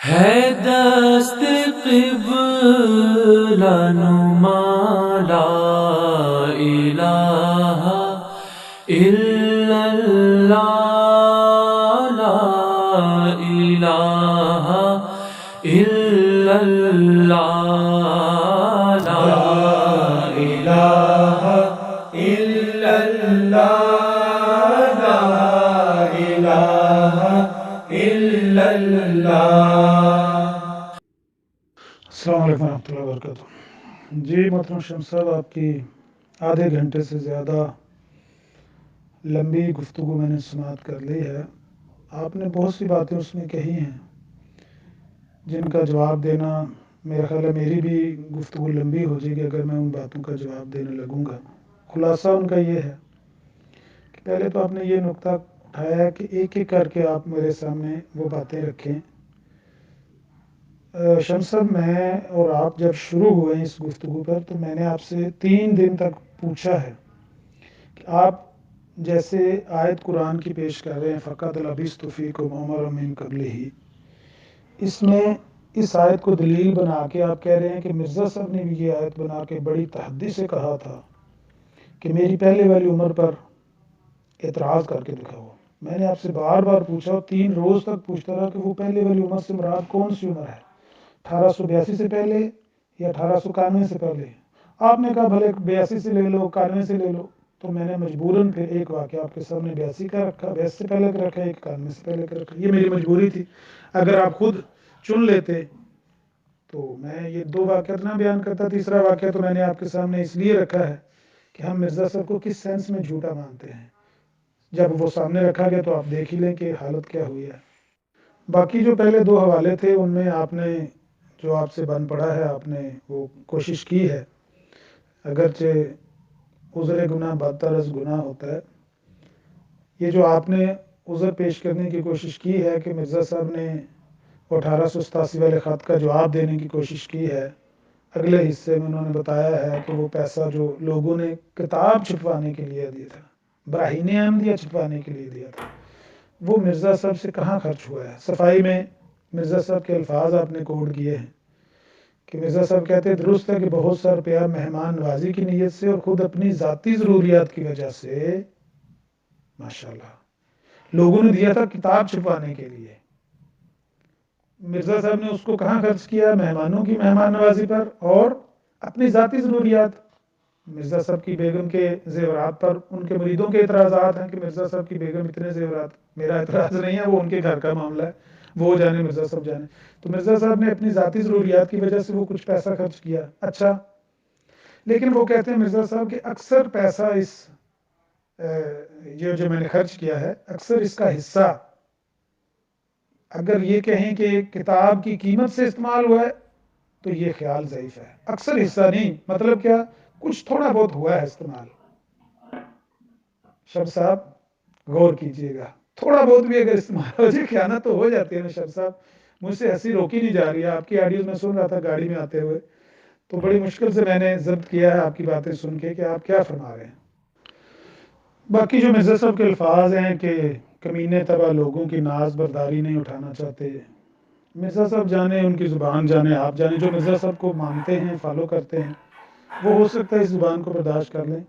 ہے دست قبلہ نما لا الہ الا اللہ لا الہ الا اللہ لا الہ الا اللہ لا الہ الا اللہ۔ السلام علیکم ورحمۃ اللہ وبرکاتہ۔ جی محترم شمس صاحب، آپ کی آدھے گھنٹے سے زیادہ لمبی گفتگو میں نے سماعت کر لی ہے۔ آپ نے بہت سی باتیں اس میں کہی ہیں جن کا جواب دینا میرا خیال ہے میری بھی گفتگو لمبی ہو جائے گی اگر میں ان باتوں کا جواب دینے لگوں گا۔ خلاصہ ان کا یہ ہے کہ پہلے تو آپ نے یہ نقطہ اٹھایا ہے کہ ایک ایک کر کے آپ میرے سامنے وہ باتیں رکھیں۔ شمس صاحب، میں اور آپ جب شروع ہوئے اس گفتگو پر تو میں نے آپ سے 3 دن تک پوچھا ہے کہ آپ جیسے آیت قرآن کی پیش کر رہے ہیں فَقَدْ لَبِثْتُ فِيكُمْ عُمَرًا مِّن قَبْلِهِ، اس میں اس آیت کو دلیل بنا کے آپ کہہ رہے ہیں کہ مرزا صاحب نے بھی یہ آیت بنا کے بڑی تحدی سے کہا تھا کہ میری پہلے والی عمر پر اعتراض کر کے دکھاؤ۔ میں نے آپ سے بار بار پوچھا، 3 روز تک پوچھتا رہا کہ وہ پہلے والی عمر سے مراد کون سی عمر ہے، 1882 سے پہلے یا 1891 سے پہلے؟ آپ نے کہا بھلے 82 سے لے لو، 91 سے لے لو، تو میں نے مجبوراً پھر ایک واقعہ آپ کے سامنے 82 کا رکھا، 82 سے پہلے کا رکھا، ایک 91 سے پہلے کا رکھا۔ یہ میری مجبوری تھی، اگر آپ خود چن لیتے تو میں یہ 2 واقعات نہ بیان کرتا۔ تیسرا واقعہ تو میں نے آپ کے سامنے اس لیے رکھا ہے کہ ہم مرزا صاحب کو کس سینس میں جھوٹا مانتے ہیں۔ جب وہ سامنے رکھا گیا تو آپ دیکھ ہی لیں کہ حالت کیا ہوئی ہے۔ باقی جو پہلے 2 حوالے تھے ان میں آپ نے جو آپ سے بن پڑا ہے آپ نے وہ کوشش کی ہے، اگرچہ عذر گناہ بدتر از گناہ ہوتا ہے۔ یہ جو آپ نے عذر پیش کرنے کی کوشش کی ہے کہ مرزا صاحب نے 1887 والے خط کا جواب دینے کی کوشش کی ہے، اگلے حصے میں انہوں نے بتایا ہے کہ وہ پیسہ جو لوگوں نے کتاب چھپوانے کے لیے دیا تھا، براہین احمدیہ چھپوانے کے لیے دیا تھا، وہ مرزا صاحب سے کہاں خرچ ہوا ہے۔ صفائی میں مرزا صاحب کے الفاظ آپ نے کوٹ کیے ہیں کہ مرزا صاحب کہتے ہیں درست ہے کہ بہت سا روپیہ مہمان نوازی کی نیت سے اور خود اپنی ذاتی ضروریات کی وجہ سے ماشاءاللہ لوگوں نے دیا تھا کتاب چھپوانے کے لیے۔ مرزا صاحب نے اس کو کہاں خرچ کیا؟ مہمانوں کی مہمان نوازی پر اور اپنی ذاتی ضروریات۔ مرزا صاحب کی بیگم کے زیورات پر ان کے مریدوں کے اعتراضات ہیں کہ مرزا صاحب کی بیگم اتنے زیورات، میرا اعتراض نہیں ہے، وہ ان کے گھر کا معاملہ ہے، وہ جانے مرزا صاحب جانے۔ تو مرزا صاحب نے اپنی ذاتی ضروریات کی وجہ سے وہ کچھ پیسہ خرچ کیا، اچھا، لیکن وہ کہتے ہیں مرزا صاحب کہ اکثر پیسہ اس جو میں نے خرچ کیا ہے اکثر اس کا حصہ اگر یہ کہیں کہ کتاب کی قیمت سے استعمال ہوا ہے تو یہ خیال ضعیف ہے۔ اکثر حصہ نہیں، مطلب کیا؟ کچھ تھوڑا بہت ہوا ہے استعمال۔ شب صاحب غور کیجئے گا، تھوڑا بہت بھی اگر استعمال ہو جائے خیانت تو ہو جاتی ہے نا شب صاحب۔ مجھ سے ہنسی روکی نہیں جا رہی ہے، آپ کی آڈیوز میں سن رہا تھا گاڑی میں آتے ہوئے، تو بڑی مشکل سے میں نے ضبط کیا ہے آپ کی باتیں سن کے کہ آپ کیا فرما رہے ہیں۔ باقی جو مرزا صاحب کے الفاظ ہیں کہ کمینے طبع لوگوں کی ناز برداری نہیں اٹھانا چاہتے، مرزا صاحب جانے، ان کی زبان جانے، آپ جانے، جو مرزا صاحب کو مانتے ہیں، فالو کرتے ہیں، وہ ہو سکتا ہے اس زبان کو برداشت کر لیں،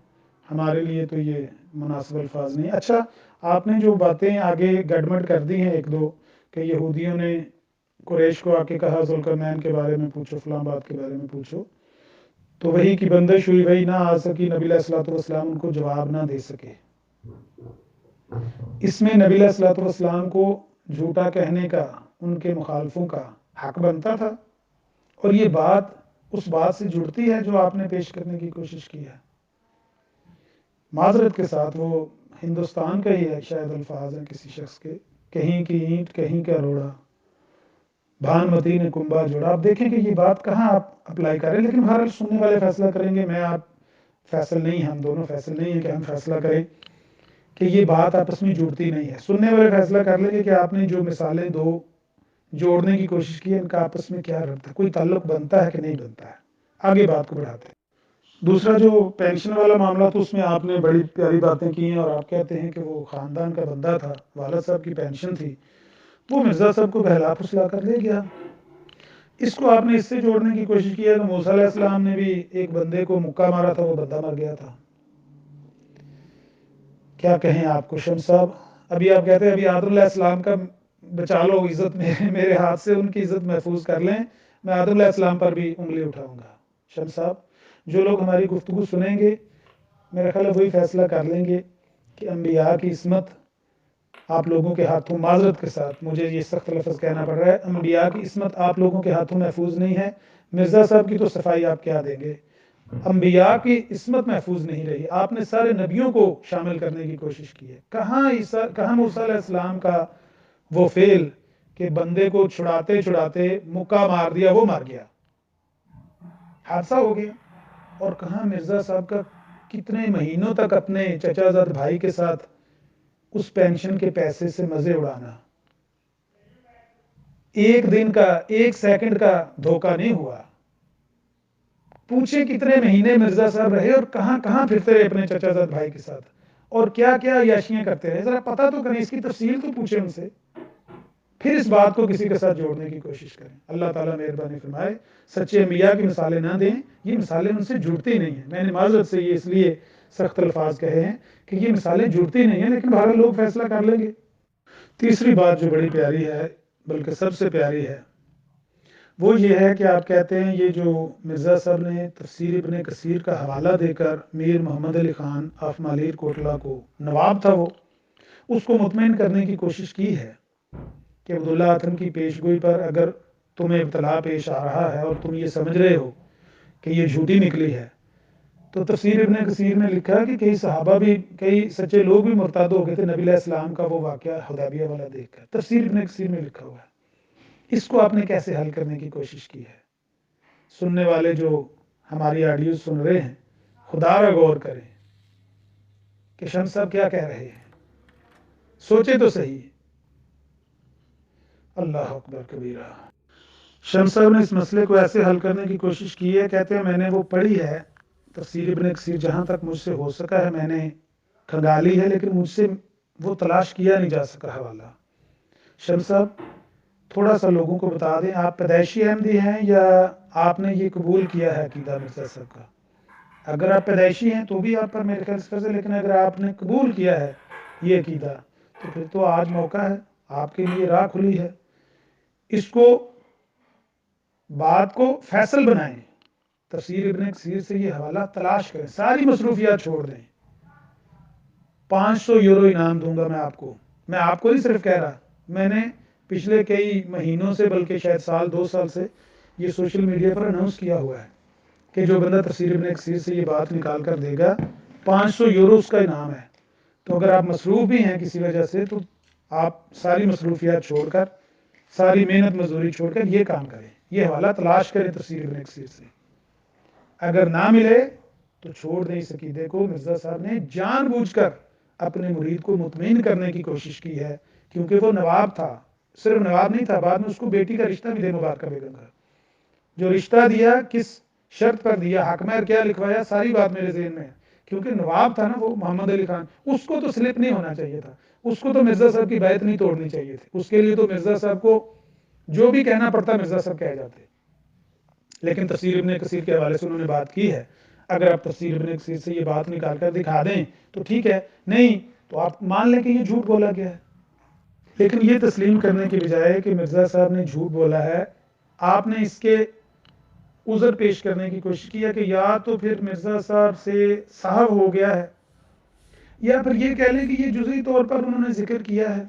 ہمارے لیے تو یہ مناسب الفاظ نہیں۔ اچھا، آپ نے جو باتیں آگے گڑمڑ کر دی ہیں 1-2 کہ یہودیوں نے قریش کو آ کے کہا ذوالقرنین کے بارے میں پوچھو، فلاں بات کے بارے میں پوچھو، تو وہی کی بندش ہوئی، وہی نہ آ سکی، نبی علیہ الصلوۃ والسلام ان کو جواب نہ دے سکے۔ اس میں نبی علیہ الصلوۃ والسلام کو جھوٹا کہنے کا ان کے مخالفوں کا حق بنتا تھا، اور یہ بات اس بات سے جڑتی ہے جو آپ نے پیش کرنے کی کوشش کی ہے۔ معذرت کے ساتھ وہ ہندوستان کا ہی ہے، شاید الفاظ ہیں کسی شخص کے، کہیں کی اینٹ کہیں کا روڑا، بھانمتی نے کنبا جوڑا۔ آپ دیکھیں کہ یہ بات کہاں آپ اپلائی کریں، لیکن بہرحال سننے والے فیصلہ کریں گے، میں آپ فیصل نہیں ہیں، ہم دونوں فیصل نہیں ہیں کہ ہم فیصلہ کریں کہ یہ بات آپس میں جڑتی نہیں ہے۔ سننے والے فیصلہ کر لیں گے کہ آپ نے جو مثالیں 2 جوڑنے کی کوشش کی ہے ان کا آپس میں کیا ربط ہے، کوئی تعلق بنتا ہے کہ نہیں بنتا ہے۔ آگے بات کو بڑھاتے ہیں۔ دوسرا جو پینشن والا معاملہ تو اس میں آپ نے بڑی پیاری باتیں کی ہیں، اور آپ کہتے ہیں کہ وہ خاندان کا بندہ تھا، والد صاحب کی پینشن تھی، وہ مرزا صاحب کو بہلا پھسلا کر لے گیا۔ اس کو آپ نے اس سے جوڑنے کی کوشش کی ہے کہ موسیٰ علیہ السلام نے بھی ایک بندے کو مکہ مارا تھا، وہ بندہ مر گیا تھا۔ کیا کہیں آپ کو شمس صاحب؟ ابھی آپ کہتے ہیں ابھی آدم علیہ السلام کا بچا لو، عزت میرے ہاتھ سے ان کی عزت محفوظ کر لیں، میں آدم علیہ السلام پر بھی انگلی اٹھاؤں گا۔ شمس صاحب، جو لوگ ہماری گفتگو سنیں گے میرا خیال ہے وہی فیصلہ کر لیں گے کہ انبیاء کی عصمت آپ لوگوں کے ہاتھوں، معذرت کے ساتھ مجھے یہ سخت لفظ کہنا پڑ رہا ہے، انبیاء کی عصمت آپ لوگوں کے ہاتھوں محفوظ نہیں ہے۔ مرزا صاحب کی تو صفائی آپ کیا دیں گے، انبیاء کی عصمت محفوظ نہیں رہی، آپ نے سارے نبیوں کو شامل کرنے کی کوشش کی ہے۔ کہاں موسیٰ علیہ السلام کا وہ فعل کہ بندے کو چھڑاتے چھڑاتے مکہ مار دیا، وہ مر گیا، حادثہ ہو گیا، اور کہاں مرزا صاحب کا کتنے مہینوں تک اپنے چچا زاد بھائی کے ساتھ اس پینشن کے پیسے سے مزے اڑانا، ایک دن کا ایک سیکنڈ کا دھوکہ نہیں ہوا۔ پوچھے کتنے مہینے مرزا صاحب رہے اور کہاں کہاں پھرتے رہے اپنے چچا زاد بھائی کے ساتھ، اور کیا کیا عیاشیاں کرتے رہے، ذرا پتہ تو کریں، اس کی تفصیل تو پوچھیں ان سے، پھر اس بات کو کسی کے ساتھ جوڑنے کی کوشش کریں۔ اللہ تعالیٰ مہربانی فرمائے، سچے انبیاء کی مثالیں نہ دیں، یہ مثالیں ان سے جڑتی نہیں ہیں۔ میں نے معذرت سے یہ اس لیے سخت الفاظ کہے ہیں کہ یہ مثالیں جڑتی نہیں ہیں، لیکن بہرحال لوگ فیصلہ کر لیں گے۔ تیسری بات جو بڑی پیاری ہے، بلکہ سب سے پیاری ہے، وہ یہ ہے کہ آپ کہتے ہیں یہ جو مرزا صاحب نے تفسیر ابن کثیر کا حوالہ دے کر میر محمد علی خان آف مالیر کوٹلہ کو، نواب تھا وہ، اس کو مطمئن کرنے کی کوشش کی ہے کہ عبداللہ آتم کی پیش گوئی پر اگر تمہیں ابتلا پیش آ رہا ہے اور تم یہ سمجھ رہے ہو کہ یہ جھوٹی نکلی ہے، تو تفسیر ابن کثیر نے لکھا کہ کئی صحابہ بھی، کئی سچے لوگ بھی مرتد ہو گئے تھے نبی علیہ السلام کا وہ واقعہ حدیبیہ والا دیکھ کر، تفسیر ابن کثیر میں لکھا ہوا ہے۔ اس کو آپ نے کیسے حل کرنے کی کوشش کی ہے؟ سننے والے جو ہماری آڈیوز سن رہے ہیں، خدا را غور کریں کہ شمس صاحب کیا کہہ رہے ہیں، سوچے تو صحیح۔ اللہ اکبر کبیرہ۔ شمس صاحب نے اس مسئلے کو ایسے حل کرنے کی کوشش کی ہے، کہتے ہیں میں نے وہ پڑھی ہے تفسیر ابن کثیر، جہاں تک مجھ سے ہو سکا ہے میں نے کھنگالی ہے، لیکن مجھ سے وہ تلاش کیا نہیں جا سکا حوالہ۔ شمس صاحب تھوڑا سا لوگوں کو بتا دیں، آپ پیدائشی احمدی ہیں یا آپ نے یہ قبول کیا ہے عقیدہ مرزا صاحب کا؟ اگر آپ پیدائشی ہیں تو بھی آپ پر میرے خیال سے، لیکن اگر آپ نے قبول کیا ہے یہ عقیدہ تو پھر تو آج موقع ہے، آپ کے لیے راہ کھلی ہے، اس کو بات کو فیصل بنائیں، تفسیر ابن کثیر سے یہ حوالہ تلاش کریں، ساری مصروفیات چھوڑ دیں۔ 500 یورو انعام دوں گا میں آپ کو نہیں صرف کہہ رہا، میں نے پچھلے کئی مہینوں سے، بلکہ شاید سال 2 سال سے یہ سوشل میڈیا پر اناؤنس کیا ہوا ہے کہ جو بندہ تفسیر ابن کثیر سے یہ بات نکال کر دے گا 500 یورو اس کا انعام ہے۔ تو اگر آپ مصروف بھی ہیں کسی وجہ سے تو آپ ساری مصروفیات چھوڑ کر، ساری محنت مزدوری چھوڑ کر یہ کام کریں، یہ حوالہ تلاش کریں تفسیر ابن کثیر سے۔ اگر نہ ملے تو چھوڑ دیں اس عقیدے کو۔ مرزا صاحب نے جان بوجھ کر اپنے مرید کو مطمئن کرنے کی کوشش کی ہے، کیونکہ وہ نواب تھا، صرف نواب نہیں تھا، بعد میں اس کو بیٹی کا رشتہ بھی دے مبارکہ بیگم کا۔ جو رشتہ دیا کس شرط پر دیا، حق مہر کیا لکھوایا، ساری بات میرے ذہن میں ہے، کیونکہ نواب تھا نا وہ محمد علی خان، اس کو تو سلپ نہیں ہونا چاہیے تھا، اس کو تو مرزا صاحب کی بیعت نہیں توڑنی چاہیے تھی، اس کے لیے تو مرزا صاحب کو جو بھی کہنا پڑتا مرزا صاحب کہہ جاتے۔ لیکن تفسیر ابن کثیر کے حوالے سے انہوں نے بات کی ہے، اگر آپ تفسیر ابن کثیر سے یہ بات نکال کر دکھا دیں تو ٹھیک ہے، نہیں تو آپ مان لیں کہ یہ جھوٹ بولا گیا ہے۔ لیکن یہ تسلیم کرنے کے بجائے کہ مرزا صاحب نے جھوٹ بولا ہے، آپ نے اس کے عذر پیش کرنے کی کوشش کی ہے کہ یا تو پھر مرزا صاحب سے صاحب ہو گیا ہے، یا پھر یہ کہہ لیں کہ یہ جزئی طور پر انہوں نے ذکر کیا ہے،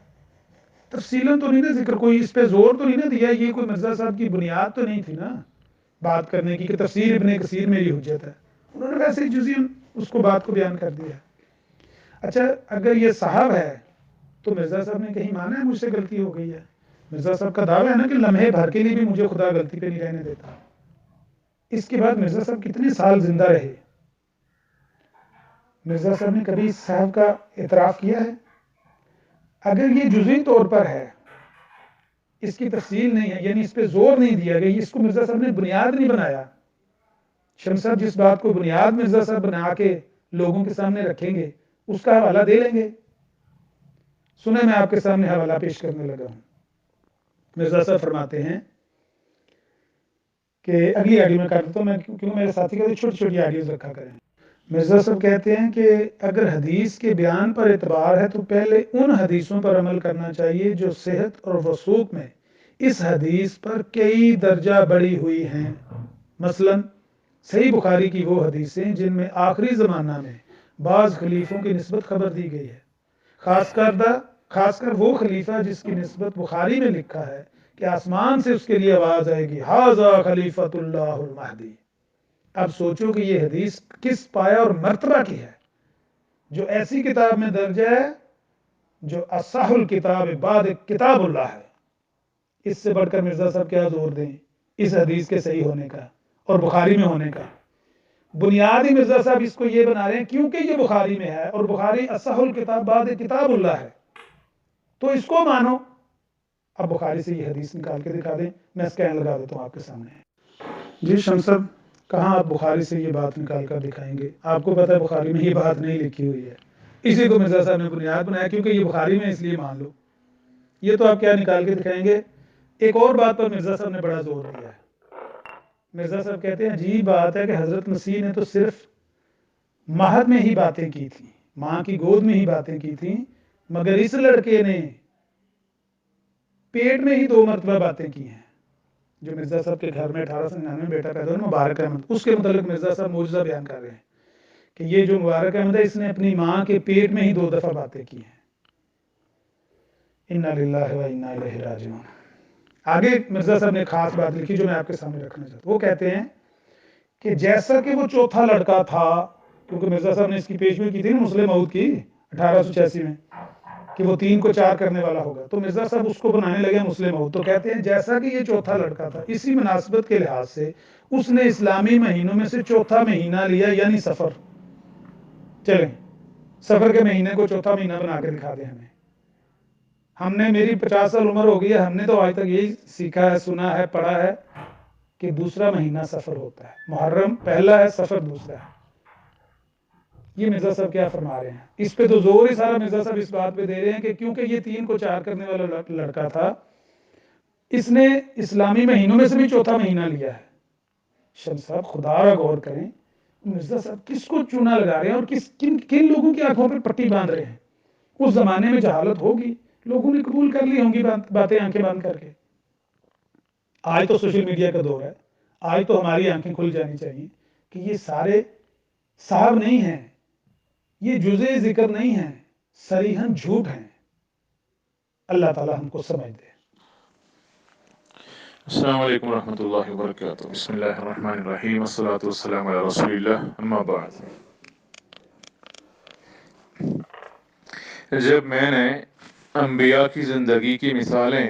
تفصیلاً تو نہیں نا ذکر، کوئی اس پہ زور تو نہیں نا دیا، یہ کوئی مرزا صاحب کی بنیاد تو نہیں تھی نا بات کرنے کی کہ تفسیر ابن کثیر میری حجت ہے، انہوں نے ویسے ہی جزئی اس کو بات کو بیان کر دیا۔ اچھا اگر یہ صاحب ہے تو مرزا صاحب نے کہیں مانا ہے مجھ سے غلطی ہو گئی ہے؟ مرزا صاحب کا دعویٰ ہے نا کہ لمحے بھر کے لیے بھی مجھے خدا غلطی پہ نہیں رہنے دیتا۔ اس کے بعد مرزا صاحب کتنے سال زندہ رہے؟ مرزا صاحب نے کبھی اس صاحب کا اعتراف کیا ہے؟ اگر یہ جزئی طور پر ہے، اس کی تفصیل نہیں ہے، یعنی اس پہ زور نہیں دیا گیا، اس کو مرزا صاحب نے بنیاد نہیں بنایا، شمس صاحب جس بات کو بنیاد مرزا صاحب بنا کے لوگوں کے سامنے رکھیں گے اس کا حوالہ دے لیں گے۔ سنیں میں آپ کے سامنے حوالہ پیش کرنے لگا ہوں۔ مرزا صاحب فرماتے ہیں کہ اگلی آڈیو میں کر دیتا ہوں میں، کیونکہ میرے ساتھی کہتے ہیں چھوٹی چھوٹی آڈیوز رکھا کریں۔ مرزا صاحب کہتے ہیں کہ اگر حدیث کے بیان پر اعتبار ہے تو پہلے ان حدیثوں پر عمل کرنا چاہیے جو صحت اور وثوق میں اس حدیث پر کئی درجہ بڑھی ہوئی ہیں۔ مثلا صحیح بخاری کی وہ حدیثیں جن میں آخری زمانہ میں بعض خلیفوں کی نسبت خبر دی گئی ہے، خاص کر وہ خلیفہ جس کی نسبت بخاری میں لکھا ہے کہ آسمان سے اس کے لیے آواز آئے گی ھذا خلیفۃ اللہ المہدی۔ اب سوچو کہ یہ حدیث کس پایا اور مرتبہ کی ہے، جو ایسی کتاب میں درج ہے جو اصح الکتاب بعد کتاب اللہ ہے۔ اس سے بڑھ کر مرزا صاحب کیا زور دیں اس حدیث کے صحیح ہونے کا اور بخاری میں ہونے کا؟ بنیادی مرزا صاحب اس کو یہ بنا رہے ہیں کیونکہ یہ بخاری میں ہے اور بخاری اصح الکتاب بعد کتاب اللہ ہے تو اس کو مانو۔ اب بخاری سے یہ حدیث نکال کے دکھا دیں، میں اسکین لگا دیتا ہوں آپ کے سامنے۔ جی شمس صاحب، کہاں آپ بخاری سے یہ بات نکال کر دکھائیں گے؟ آپ کو پتہ ہے بخاری میں یہ بات نہیں لکھی ہوئی ہے، اسی کو مرزا صاحب نے بنیاد بنایا کیونکہ یہ بخاری میں، اس لیے مان لو۔ یہ تو آپ کیا نکال کے دکھائیں گے؟ ایک اور بات پر مرزا صاحب نے بڑا زور دیا ہے۔ مرزا صاحب کہتے ہیں عجیب بات ہے کہ حضرت مسیح نے تو صرف مہد میں ہی باتیں کی تھیں، ماں کی گود میں ہی باتیں کی تھیں، مگر اس لڑکے نے پیٹ میں ہی 2 مرتبہ باتیں کی ہیں۔ جو مرزا صاحب کے گھر میں 1899 میں بیٹا پیدا ہوا مبارک احمد، اس کے متعلق مرزا صاحب معجزہ بیان کر رہے ہیں کہ یہ جو مبارک احمد ہے اس نے اپنی ماں کے پیٹ میں ہی 2 دفعہ باتیں کی ہیں۔ انا للہ و انا الیہ راجعون۔ آگے مرزا صاحب نے خاص بات لکھی جو میں آپ کے سامنے رکھنا چاہتا ہوں۔ وہ کہتے ہیں کہ جیسا کہ وہ چوتھا لڑکا تھا، کیونکہ مرزا صاحب نے اس کی پیشگوئی کی تھی نا مسلم موعود کی 1886 میں کہ وہ 3 کو 4 کرنے والا ہوگا، تو مرزا صاحب اس کو بنانے لگے مسلم موعود۔ تو کہتے ہیں جیسا کہ یہ چوتھا لڑکا تھا، اسی مناسبت کے لحاظ سے اس نے اسلامی مہینوں میں سے چوتھا مہینہ لیا، یعنی سفر۔ چلیں سفر کے مہینے کو چوتھا مہینہ بنا کے دکھا دیں ہمیں۔ ہم نے، میری 50 سال عمر ہو گئی ہے، ہم نے تو آج تک یہی سیکھا ہے، سنا ہے، پڑھا ہے کہ دوسرا مہینہ سفر ہوتا ہے، محرم پہلا ہے، سفر دوسرا ہے۔ یہ مرزا صاحب کیا فرما رہے ہیں؟ اس پہ تو زور ہی سارا مرزا صاحب اس بات پہ دے رہے ہیں کہ کیونکہ یہ 3 کو 4 کرنے والا لڑکا تھا، اس نے اسلامی مہینوں میں سے بھی چوتھا مہینہ لیا ہے۔ شمس صاحب خدا را غور کریں، مرزا صاحب کس کو چونا لگا رہے ہیں اور کن لوگوں کی آنکھوں پہ پٹی باندھ رہے ہیں؟ اس زمانے میں جہالت ہوگی، لوگوں نے قبول کر لی ہوں گی باتیں آنکھیں بند کر کے۔ آج تو سوشل میڈیا کا دور ہے، آج تو ہماری آنکھیں کھل جانی چاہیے کہ یہ سارے صاحب نہیں ہیں، یہ جزء ذکر نہیں ہیں، صریحاً جھوٹ ہیں۔ اللہ تعالی ہم کو سمجھ دے۔ السلام علیکم ورحمۃ اللہ وبرکاتہ۔ بسم اللہ الرحمن الرحیم، والصلاة والسلام علی رسول اللہ، اما بعد۔ جب میں نے انبیاء کی زندگی کی مثالیں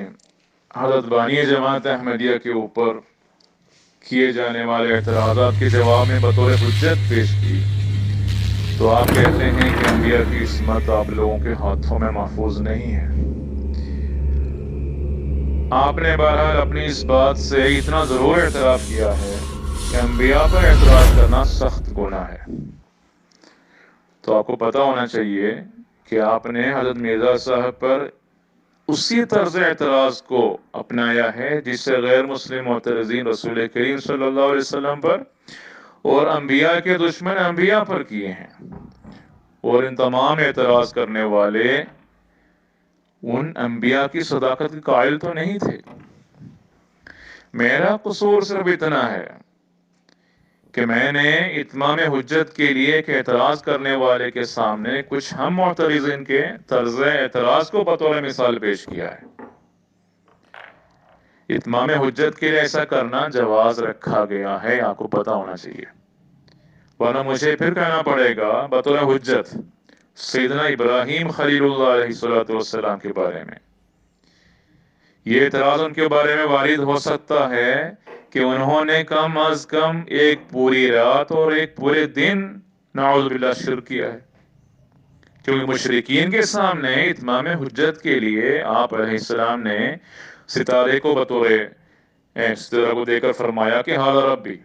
حضرت بانی جماعت احمدیہ کے اوپر کیے جانے والے اعتراضات کے جواب میں بطور حجت پیش کی تو آپ کہتے ہیں کہ انبیاء کی عصمت آپ لوگوں کے ہاتھوں میں محفوظ نہیں ہے۔ آپ نے بہرحال اپنی اس بات سے اتنا ضرور اعتراف کیا ہے کہ انبیاء پر اعتراض کرنا سخت گناہ ہے، تو آپ کو پتہ ہونا چاہیے کہ آپ نے حضرت مرزا صاحب پر اسی طرز اعتراض کو اپنایا ہے جس سے غیر مسلم معترضین رسول کریم صلی اللہ علیہ وسلم پر اور انبیاء کے دشمن انبیاء پر کیے ہیں، اور ان تمام اعتراض کرنے والے ان انبیاء کی صداقت کے قائل تو نہیں تھے۔ میرا قصور صرف اتنا ہے کہ میں نے اتمام حجت کے لیے ایک اعتراض کرنے والے کے سامنے کچھ ہم معترضین کے طرز اعتراض کو بطور مثال پیش کیا ہے۔ اتمام حجت کے لیے ایسا کرنا جواز رکھا گیا ہے، آپ کو پتہ ہونا چاہیے، ورنہ مجھے پھر کہنا پڑے گا بطور حجت سیدنا ابراہیم خلیل اللہ علیہ السلام کے بارے میں۔ یہ اعتراض ان کے بارے میں وارد ہو سکتا ہے کہ انہوں نے کم از کم ایک پوری رات اور ایک پورے دن نعوذ باللہ شرک کیا ہے، کیونکہ مشرکین کے سامنے اتمام حجت کے لیے آپ علیہ السلام نے ستارے کو ستارہ کو دے کر فرمایا کہ ھذا ربی،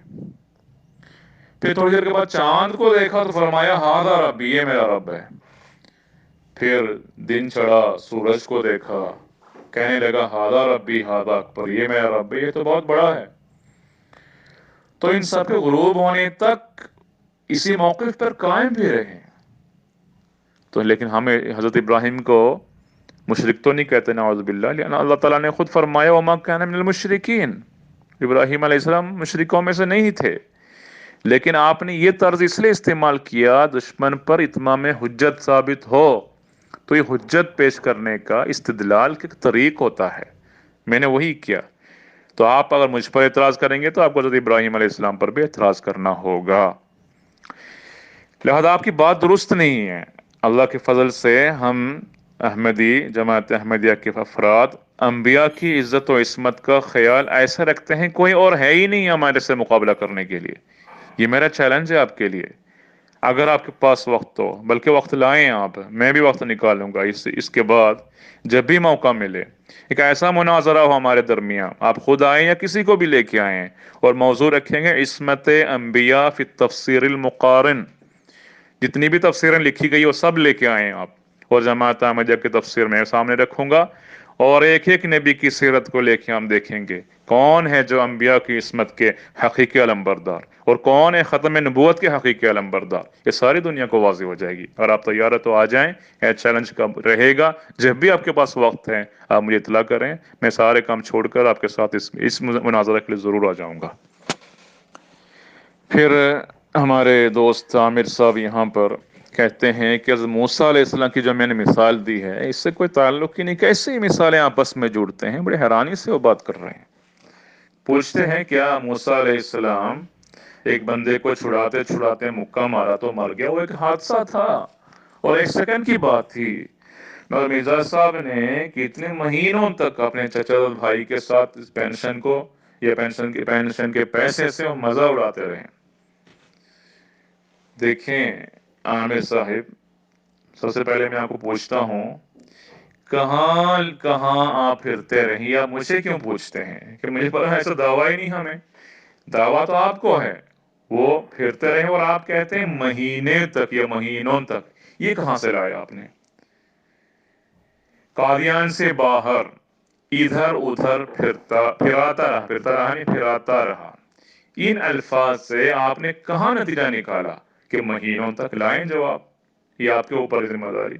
پھر تھوڑی دیر کے بعد چاند کو دیکھا تو فرمایا ھذا ربی، یہ میرا رب ہے۔ پھر دن چڑھا، سورج کو دیکھا، کہنے لگا ھذا ربی ھذا اکبر، یہ میرا رب ہے، یہ تو بہت بڑا ہے۔ تو ان سب کے غروب ہونے تک اسی موقف پر قائم بھی رہے. تو لیکن ہمیں حضرت ابراہیم کو مشرک تو نہیں کہتے نعوذ باللہ، لیکن اللہ تعالیٰ نے خود فرمایا وما کان من المشرکین، ابراہیم علیہ السلام مشرکوں میں سے نہیں تھے. لیکن آپ نے یہ طرز اس لیے استعمال کیا دشمن پر اتمام حجت ثابت ہو. تو یہ حجت پیش کرنے کا استدلال کا طریق ہوتا ہے، میں نے وہی کیا. تو آپ اگر مجھ پر اعتراض کریں گے تو آپ کو حضرت ابراہیم علیہ السلام پر بھی اعتراض کرنا ہوگا. لہذا آپ کی بات درست نہیں ہے. اللہ کے فضل سے ہم احمدی جماعت احمدیہ کے افراد انبیاء کی عزت و عصمت کا خیال ایسا رکھتے ہیں کوئی اور ہے ہی نہیں ہمارے سے مقابلہ کرنے کے لیے. یہ میرا چیلنج ہے آپ کے لیے. اگر آپ کے پاس وقت ہو، بلکہ وقت لائیں آپ، میں بھی وقت نکالوں گا اس کے بعد جب بھی موقع ملے، ایک ایسا مناظرہ ہو ہمارے درمیان، آپ خود آئیں یا کسی کو بھی لے کے آئیں، اور موضوع رکھیں گے عصمت انبیاء فی التفسیر المقارن. جتنی بھی تفسیریں لکھی گئی وہ سب لے کے آئیں آپ، اور جماعت احمدیہ کی تفسیر میں سامنے رکھوں گا، اور ایک ایک نبی کی سیرت کو لے کے ہم دیکھیں گے کون ہے جو انبیاء کی عصمت کے حقیقی علمبردار اور کون ہے ختم نبوت کے حقیقی علمبردار. یہ ساری دنیا کو واضح ہو جائے گی. اور آپ تیار تو آ جائیں، یہ چیلنج کب رہے گا. جب بھی آپ کے پاس وقت ہے آپ مجھے اطلاع کریں، میں سارے کام چھوڑ کر آپ کے ساتھ اس مناظرہ کے لیے ضرور آ جاؤں گا. پھر ہمارے دوست عامر صاحب یہاں پر کہتے ہیں کہ حضرت موسیٰ علیہ السلام کی جو میں نے مثال دی ہے اس سے کوئی تعلق ہی نہیں، کیسے یہ مثالیں آپس میں جڑتے ہیں. بڑے حیرانی سے وہ بات کر رہے ہیں. پوچھتے ہیں کیا موسیٰ علیہ السلام ایک بندے کو چھڑاتے چھڑاتے مکہ مارا تو مر گیا؟ وہ ایک حادثہ تھا اور ایک سیکنڈ کی بات تھی. مگر مرزا صاحب نے کتنے مہینوں تک اپنے چچا بھائی کے ساتھ اس پینشن کو یا پینشن کے پیسے سے وہ مزہ اڑاتے رہے. دیکھیں عامر صاحب، سب سے پہلے میں آپ کو پوچھتا ہوں کہاں کہاں آپ پھرتے رہیں؟ یا مجھے کیوں پوچھتے ہیں کہ مجھے پتا ایسا دعویٰ ہی نہیں. ہمیں دعویٰ تو آپ کو ہے، وہ پھرتے رہے، اور آپ کہتے ہیں مہینے تک یا مہینوں تک. یہ کہاں سے لایا آپ نے؟ قادیان سے باہر ادھر ادھر پھراتا رہا. ان الفاظ سے آپ نے کہاں نتیجہ نکالا کہ مہینوں تک؟ لائیں جواب. یہ آپ کے اوپر ذمہ داری.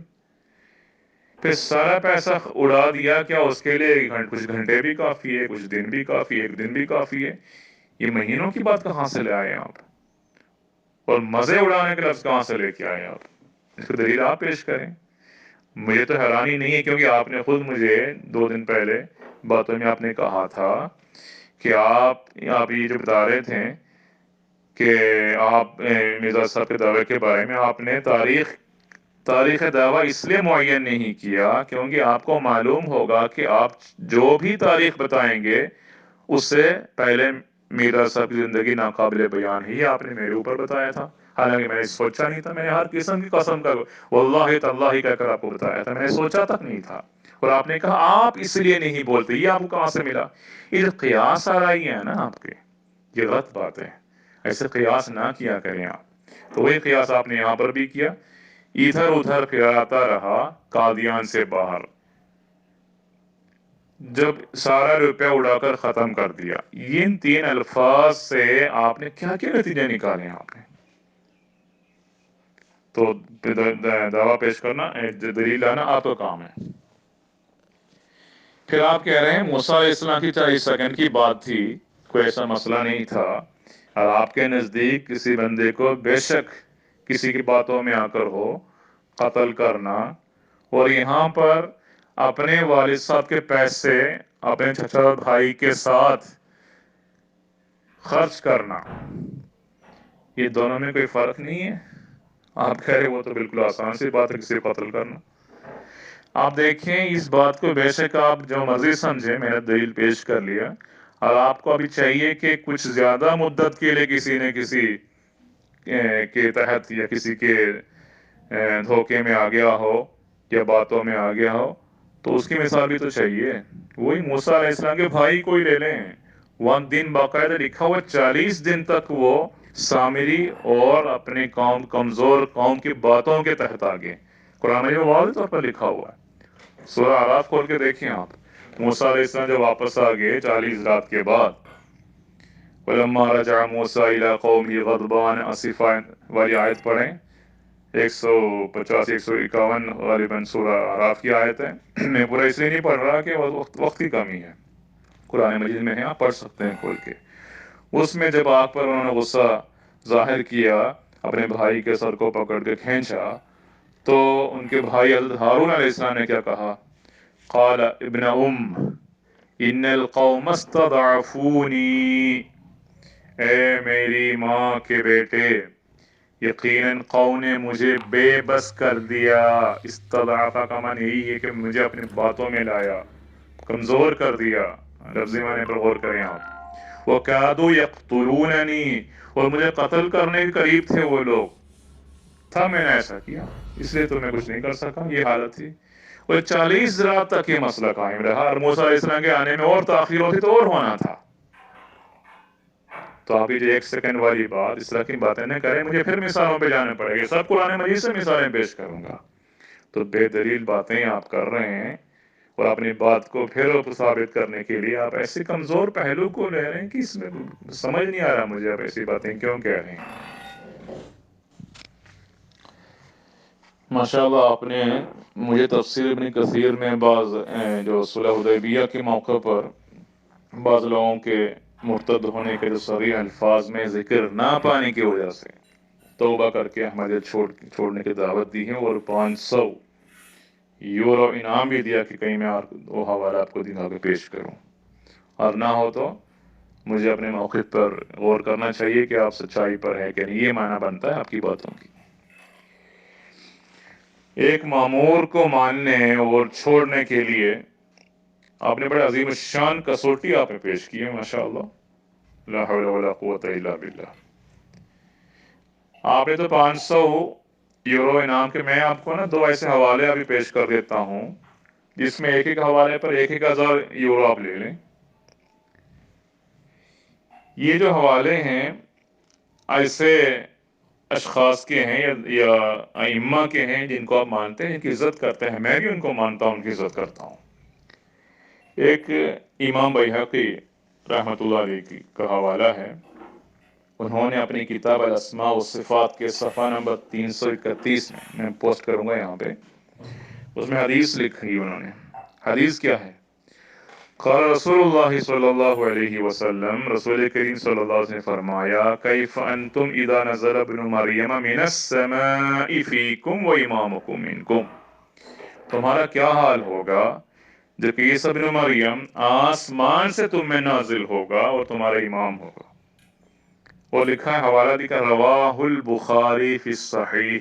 پھر سارا پیسہ اڑا دیا، کیا اس کے لیے کچھ گھنٹے بھی کافی ہے، کچھ دن بھی کافی ہے، ایک دن بھی کافی ہے؟ یہ مہینوں کی بات کہاں سے لے آئے آپ؟ اور مزے اڑانے کے لفظ کہاں سے لے کے آئے آپ؟ اس کی دلیل آپ پیش کریں. مجھے تو حیرانی نہیں ہے، کیونکہ آپ نے خود مجھے 2 دن پہلے باتوں میں آپ نے کہا تھا کہ آپ یہ جو بتا رہے تھے کہ آپ مرزا صاحب کے دعوے کے بارے میں آپ نے تاریخ دعویٰ اس لیے معین نہیں کیا کیونکہ آپ کو معلوم ہوگا کہ آپ جو بھی تاریخ بتائیں گے اس سے پہلے مرزا صاحب کی زندگی ناقابل بیان ہی آپ نے میرے اوپر بتایا تھا. حالانکہ میں نے سوچا نہیں تھا، میں نے ہر قسم کی قسم کا واللہ تاللہ کہہ کر آپ کو بتایا تھا، میں نے سوچا تک نہیں تھا. اور آپ نے کہا آپ اس لیے نہیں بولتے. یہ آپ کو کہاں سے ملا؟ یہ قیاس آ رہی ہے نا آپ کے، یہ غلط بات ہے. ایسے قیاس نہ کیا کریں آپ. تو وہی قیاس آپ نے یہاں پر بھی کیا. ادھر ادھر پھراتا رہا قادیان سے باہر، جب سارا روپیہ اڑا کر ختم کر دیا. ان 3 الفاظ سے آپ نے کیا کیا نتیجے نکالے آپ نے؟ تو دعویٰ پیش کرنا، دلیل لانا آپ کا کام ہے. پھر آپ کہہ رہے ہیں موسیٰ علیہ السلام کی 40 سیکنڈ کی بات تھی، کوئی ایسا مسئلہ نہیں تھا. اور آپ کے نزدیک کسی بندے کو بے شک کسی کی باتوں میں آ کر ہو قتل کرنا، اور یہاں پر اپنے والد صاحب کے پیسے اپنے چچا بھائی کے ساتھ خرچ کرنا، یہ دونوں میں کوئی فرق نہیں ہے؟ آپ کہہ رہے وہ تو بالکل آسان سی بات ہے کسی کو قتل کرنا. آپ دیکھیں اس بات کو بے شک آپ جو مرضی سمجھیں، میں نے دلیل پیش کر لیا. اور آپ کو ابھی چاہیے کہ کچھ زیادہ مدت کے لیے کسی نے کسی کے تحت یا کسی کے دھوکے میں آ گیا ہو یا باتوں میں آ گیا ہو تو اس کی مثال بھی تو چاہیے. وہی موسیٰ علیہ السلام کے بھائی کو ہی لے لیں. 1 دن باقاعدہ لکھا ہوا 40 دن تک وہ سامری اور اپنے کمزور قوم کی باتوں کے تحت آگے. قرآن میں واضح طور پر لکھا ہوا ہے. سورہ اعراف کھول کے دیکھیں آپ. موسیٰ علیہ السلام جب واپس آ گئے 40 رات کے بعد، وَلَمَّا رَجَعَ مُوسَىٰ إِلَىٰ قَوْمِهِ غَضْبَانَ آسِفًا والی آیت پڑھیں، 150-151 غالباً سورہ اعراف کی آیت ہے. میں پورا اس لیے نہیں پڑھ رہا کہ وقت کی کمی ہے، قرآن مجید میں ہے، آپ پڑھ سکتے ہیں کھول کے. اس میں جب آپ پر انہوں نے غصہ ظاہر کیا، اپنے بھائی کے سر کو پکڑ کے کھینچا، تو ان کے بھائی حضرت ہارون علیہ السلام نے کیا کہا؟ قال ابن ان القوم استضعفونی، اے میری ماں کے بیٹے، یقیناً قوم نے مجھے بے بس کر دیا. استضعفہ کا معنی یہی ہے کہ مجھے اپنی باتوں میں لایا، کمزور کر دیا. لفظی معنی پر غور کریں آپ. وَكَادُوا يَقْتُلُونَنِي، اور مجھے قتل کرنے کے قریب تھے وہ لوگ، تھا میں نے ایسا کیا، اس لیے تو میں کچھ نہیں کر سکا. یہ حالت تھی. اور 40 رات تک یہ مسئلہ قائم رہا، اور موسیٰ علیہ السلام کے آنے میں اور تاخیر ہوتی تو اور ہونا تھا. تو آپ یہ جو 1 سیکنڈ والی بات، اس طرح کی باتیں نہ کریں، مجھے پھر مثالوں پہ جانا پڑے گا. سب قرآن مجید سے مثالیں پیش کروں گا. تو بے دلیل باتیں آپ کر رہے ہیں، اور اپنی بات کو پھر ثابت کرنے کے لیے آپ ایسے کمزور پہلو کو لے رہے ہیں کہ اس میں سمجھ نہیں آ رہا مجھے آپ ایسی باتیں کیوں کہہ رہے ہیں. ماشاءاللہ آپ نے مجھے تفسیر ابن کثیر میں بعض جو صلح حدیبیہ کے موقع پر بعض لوگوں کے مرتد ہونے کے جو صریح الفاظ میں ذکر نہ پانے کی وجہ سے توبہ کر کے احمدیت چھوڑنے کی دعوت دی ہے، اور 500 یورو انعام بھی دیا کہ کہیں میں وہ حوالہ آپ کو دکھا کے پیش کروں. اور نہ ہو تو مجھے اپنے موقف پر غور کرنا چاہیے کہ آپ سچائی پر ہے کہ نہیں. یہ معنی بنتا ہے آپ کی باتوں کی. ایک مامور کو ماننے اور چھوڑنے کے لیے آپ نے بڑے عظیم الشان کسوٹی آپ نے پیش کی ہے، ماشاءاللہ، لا حول ولا قوت الا باللہ. آپ نے تو 500 یورو انعام کے، میں آپ کو نا 2 ایسے حوالے ابھی پیش کر دیتا ہوں جس میں ایک حوالے پر 1,000 یورو آپ لے لیں. یہ جو حوالے ہیں ایسے اشخاص کے ہیں یا ائمہ کے ہیں جن کو آپ مانتے ہیں، جن کی عزت کرتے ہیں. میں بھی ان کو مانتا ہوں، ان کی عزت کرتا ہوں. ایک امام بیہقی رحمۃ اللہ علیہ کا حوالہ ہے. انہوں نے اپنی کتاب الاسماء والصفات کے صفحہ نمبر 331 میں پوسٹ کروں گا یہاں پہ، اس میں حدیث لکھی انہوں نے. حدیث کیا ہے؟ قال رسول اللہ صلی اللہ علیہ وسلم، رسول کریم صلی اللہ علیہ وسلم نے فرمایا، کیف انتم اذا نزل ابن مریم من السماء فیکم و امامکم منکم، تمہارا کیا حال ہوگا جب کہ عیسیٰ ابن مریم آسمان سے تم میں نازل ہوگا اور تمہارا امام ہوگا. اور لکھا ہے، حوالہ لکھا رواہ البخاری فی الصحیح.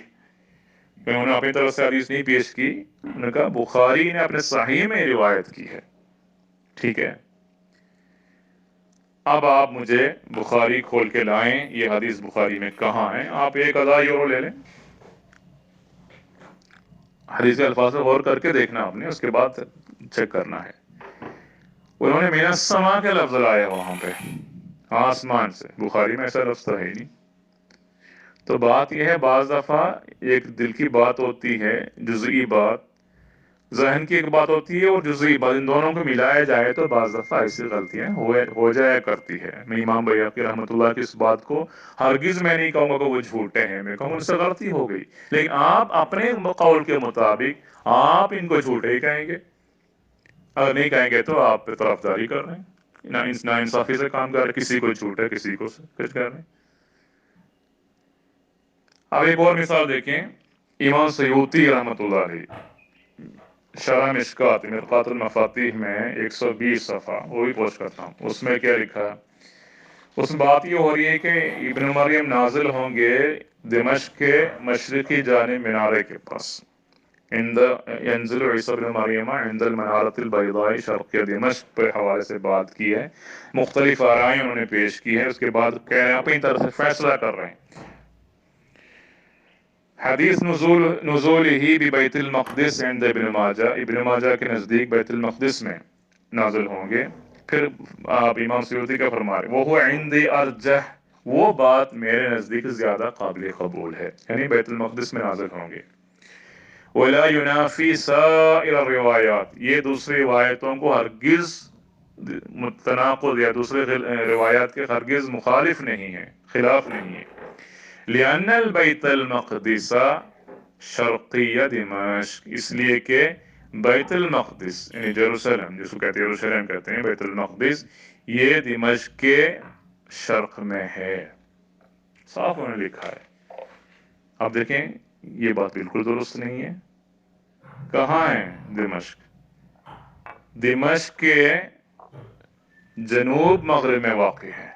انہوں نے اپنی طرف سے حدیث نہیں پیش کی، انہوں نے کہا بخاری نے اپنے صحیح میں روایت کی ہے. ٹھیک ہے، اب آپ مجھے بخاری کھول کے لائیں، یہ حدیث بخاری میں کہاں ہے. آپ 1,000 یورو لے لیں، حدیث کے الفاظ پر غور کر کے دیکھنا آپ نے، اس کے بعد چیک کرنا ہے. انہوں نے من السماء کے لفظ لایا وہاں پہ، آسمان سے. بخاری میں ایسا لفظ تو ہے نہیں. تو بات یہ ہے، بعض دفعہ ایک دل کی بات ہوتی ہے، جزئی بات، ذہن کی ایک بات ہوتی ہے، اور جزئی بات، ان دونوں کو ملایا جائے تو بعض دفعہ ایسی غلطیاں ہو جایا کرتی ہے. میں امام بیہقی رحمۃ اللہ کی اس بات کو ہرگز میں نہیں کہوں گا کہ وہ جھوٹے ہیں، میں کہوں ان سے غلطی ہو گئی، لیکن آپ اپنے قول کے مطابق آپ ان کو جھوٹے ہی کہیں گے. اگر نہیں کہیں گے تو آپ پہ طرفداری کر رہے ہیں، نا انصافی سے کام کر رہے ہیں، کسی کو جھوٹے کسی کو کچھ کر رہے ہیں. اب ایک اور مثال دیکھیں، امام سیوطی رحمۃ اللہ علیہ شرح مشکات مرقات المفاتیح میں 120 صفحہ، وہ بھی پوسٹ کرتا ہوں. اس میں کیا لکھا ہے؟ اس میں بات یہ ہو رہی ہے کہ ابن مریم نازل ہوں گے دمشق کے مشرقی جانب مینارے کے پاس. ینزل عیسیٰ ابن مریم عند المنارۃ البیضاء شرقی دمشق پہ حوالے سے بات کی ہے. مختلف آرائیں انہوں نے پیش کی ہے. اس کے بعد کہہ رہے ہیں اپنی طرف سے فیصلہ کر رہے ہیں. حدیث نزول ہی بھی بیت المقدس عند ابن ماجہ، ابن ماجہ کے نزدیک بیت المقدس میں نازل ہوں گے. پھر آپ امام سیوطی کا فرما رہے، وہ عندی ارجح، وہ بات میرے نزدیک زیادہ قابل قبول ہے، یعنی بیت المقدس میں نازل ہوں گے. ولا ينافي سائر الروایات، یہ دوسری روایتوں کو ہرگز تناقض یا دوسرے روایات کے ہرگز مخالف نہیں ہے، خلاف نہیں ہے. لأن البیت المقدس شرقیہ دمشق، اس لیے کہ بیت المقدس یعنی جیروسلم، جس کو کہتے ہیں یروشلم کہتے ہیں، بیت المقدس یہ دمشق کے شرق میں ہے. صاف انہوں نے لکھا ہے. اب دیکھیں یہ بات بالکل درست نہیں ہے. کہاں ہے دمشق؟ دمشق کے جنوب مغرب میں واقع ہے.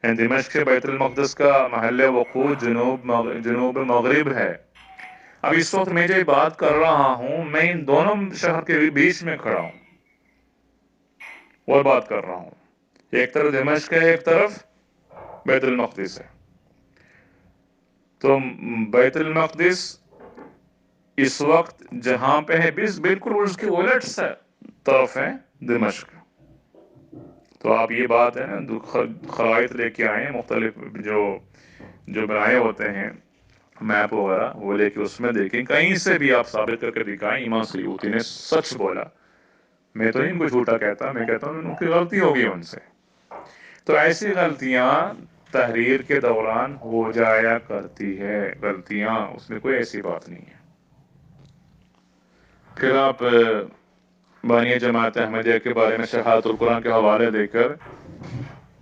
دمشق سے بیت المقدس کا محل وقوع جنوب مغرب ہے. اب اس وقت میں جو بات کر رہا ہوں میں ان دونوں شہر کے بیچ میں کھڑا ہوں اور بات کر رہا ہوں. ایک طرف دمشق ہے، ایک طرف بیت المقدس ہے. تو بیت المقدس اس وقت جہاں پہ ہے بالکل اس کے الٹ سے طرف ہے دمشق. تو آپ یہ بات ہے نا خرائط لے کے آئے ہیں، مختلف جو بنائے ہوتے ہیں میپ وغیرہ، وہ لے کے اس میں دیکھیں، کہیں سے بھی آپ ثابت کر کے دکھائیں امام سیوطی نے سچ بولا. میں تو نہیں ان کو جھوٹا کہتا، میں کہتا ہوں ان کی غلطی ہوگی ان سے. تو ایسی غلطیاں تحریر کے دوران ہو جایا کرتی ہے، غلطیاں، اس میں کوئی ایسی بات نہیں ہے. پھر آپ بانی جماعت احمدیہ کے بارے میں شہادت القرآن کے حوالے دے کر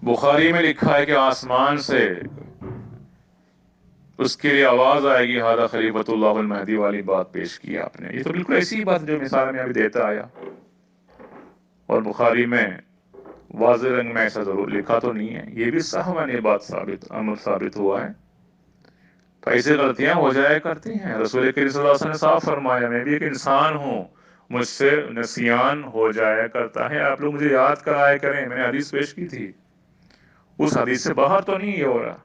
بخاری میں لکھا ہے کہ آسمان سے اس کے لیے آواز آئے گی ہادہ خلیفۃ اللہ المہدی والی بات پیش کی آپ نے. یہ تو بالکل ایسی بات جو مثال میں ابھی دیتا آیا، اور بخاری میں واضح رنگ میں ایسا ضرور لکھا تو نہیں ہے. یہ بھی صحیح یہ بات ثابت ہوا ہے. تو ایسی غلطیاں ہو جایا کرتی ہیں. رسول کریم صلی اللہ علیہ وسلم نے صاف فرمایا میں بھی ایک انسان ہوں، مجھ سے نسیان ہو جایا کرتا ہے، آپ لوگ مجھے یاد کرایا کریں. میں نے حدیث پیش کی تھی، اس حدیث سے باہر تو نہیں یہ ہو رہا.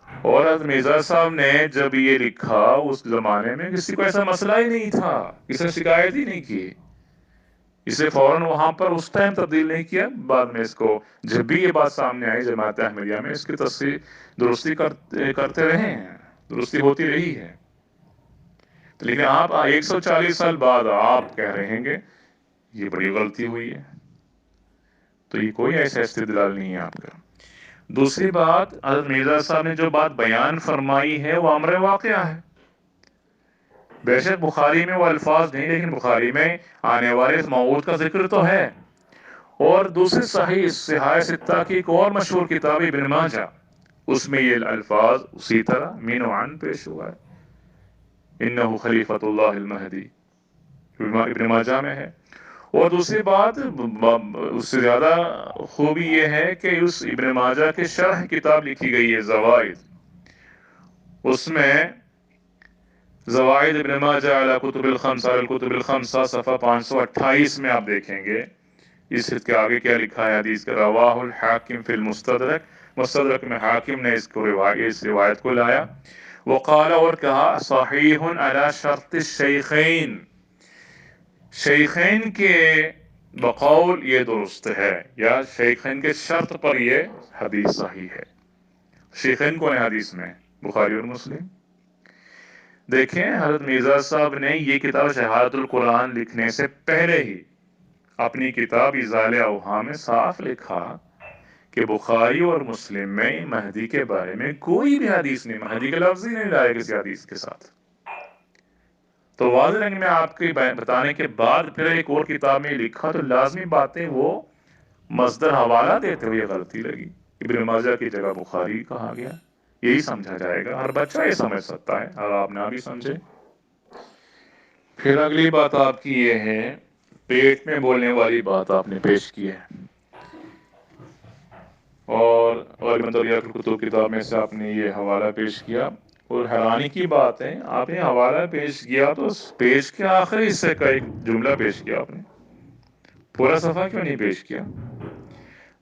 اور حضرت مرزا صاحب نے جب یہ لکھا اس زمانے میں کسی کو ایسا مسئلہ ہی نہیں تھا، کسی نے شکایت ہی نہیں کی. اسے فوراً وہاں پر اس ٹائم تبدیل نہیں کیا. بعد میں اس کو جب بھی یہ بات سامنے آئی جماعت احمدیہ میں اس کی تصحیح درستی کرتے رہے ہیں، درستی ہوتی رہی ہے. لیکن آپ 140 سال بعد آپ کہہ رہے ہیں کہ یہ بڑی غلطی ہوئی ہے. تو یہ کوئی ایسا استدلال نہیں ہے آپ کا. دوسری بات، حضرت مرزا صاحب نے جو بات بیان فرمائی ہے وہ امر واقعہ ہے. بے شک بخاری میں وہ الفاظ نہیں، لیکن بخاری میں آنے والے اس موعود کا ذکر تو ہے. اور دوسری صحیح صحاح ستہ کی ایک اور مشہور کتاب ابن ماجہ، اس میں یہ الفاظ اسی طرح مین و عن پیش ہوا ہے، انہ خلیفۃ اللہ المہدی، ابن ماجہ میں ہے. اور دوسری بات اس سے زیادہ خوبی یہ ہے کہ اس ابن ماجہ کے شرح کتاب لکھی گئی ہے زوائد. اس میں زوائد ابن ماجہ علی کتب الخمسہ، الکتب الخمسہ صفحہ 528 میں آپ دیکھیں گے اس کے آگے کیا لکھا ہے حدیث کا. رواہ الحاکم فی المستدرک، مستدرک میں حاکم نے اس روایت کو لایا. وقال اور کہا صحیح علی شرط الشیخین، شیخین کے بقول یہ درست ہے، یا شیخین کے شرط پر یہ حدیث صحیح ہے. شیخین کون ہے حدیث میں؟ بخاری اور مسلم. دیکھیں حضرت مرزا صاحب نے یہ کتاب شہادت القرآن لکھنے سے پہلے ہی اپنی کتاب ازالہ اوہام میں صاف لکھا کہ بخاری اور مسلم میں مہدی کے بارے میں کوئی بھی حدیث نہیں، مہدی کے لفظ ہی نہیں لائے کسی حدیث کے ساتھ. تو واضح رنگ میں آپ کے بتانے کے بعد پھر ایک اور کتاب میں لکھا تو لازمی باتیں وہ مصدر حوالہ دیتے ہوئے غلطی لگی. ابن ماجہ کی جگہ بخاری کہا گیا. یہی سمجھا جائے گا، ہر بچہ یہ سمجھ سکتا ہے، اور آپ نہ بھی سمجھے. پھر اگلی بات آپ کی یہ ہے، پیٹ میں بولنے والی بات آپ نے پیش کی ہے، اور مطلب کتب کتاب میں سے آپ نے یہ حوالہ پیش کیا. اور حیرانی کی بات ہے آپ نے حوالہ پیش کیا تو پیش کے آخری حصے کا ایک جملہ پیش کیا، آپ نے پورا صفحہ کیوں نہیں پیش کیا؟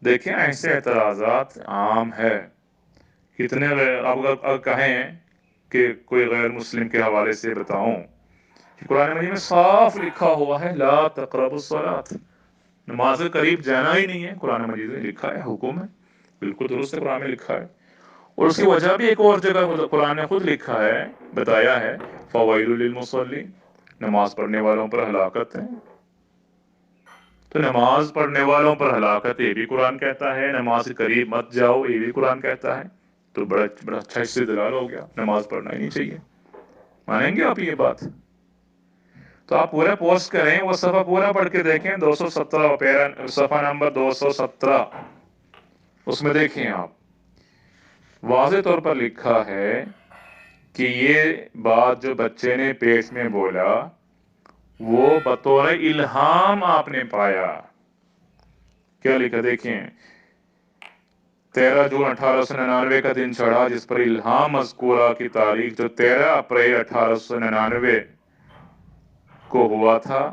دیکھیں ایسے اعتراضات عام ہے. کتنے آپ کہیں کہ کوئی غیر مسلم کے حوالے سے بتاؤں کہ قرآن مجید میں صاف لکھا ہوا ہے لا تقربوا الصلاۃ، نماز کے قریب جانا ہی نہیں ہے. قرآن مجید میں لکھا ہے، حکم ہے، بالکل درست قرآن میں لکھا ہے. اور اس کی وجہ بھی ایک اور جگہ قرآن نے خود لکھا ہے، بتایا ہے فویل للمصلین، نماز پڑھنے والوں پر ہلاکت ہے. تو نماز پڑھنے والوں پر ہلاکت یہ بھی قرآن کہتا ہے، نماز کے قریب مت جاؤ یہ بھی قرآن کہتا ہے. تو بڑا اچھا استدلال ہو گیا، نماز پڑھنا ہی نہیں چاہیے. مانیں گے آپ یہ بات؟ تو آپ پورا پوسٹ کریں، وہ صفحہ پورا پڑھ کے دیکھیں، 217 پیرا صفحہ نمبر 217، اس میں دیکھیں آپ واضح طور پر لکھا ہے کہ یہ بات جو بچے نے پیٹ میں بولا وہ بطور الہام آپ نے پایا. کیا لکھا دیکھیں، 13 جون 1899 کا دن چڑھا جس پر الہام مذکورہ کی تاریخ جو 13 اپریل 1899 کو ہوا تھا.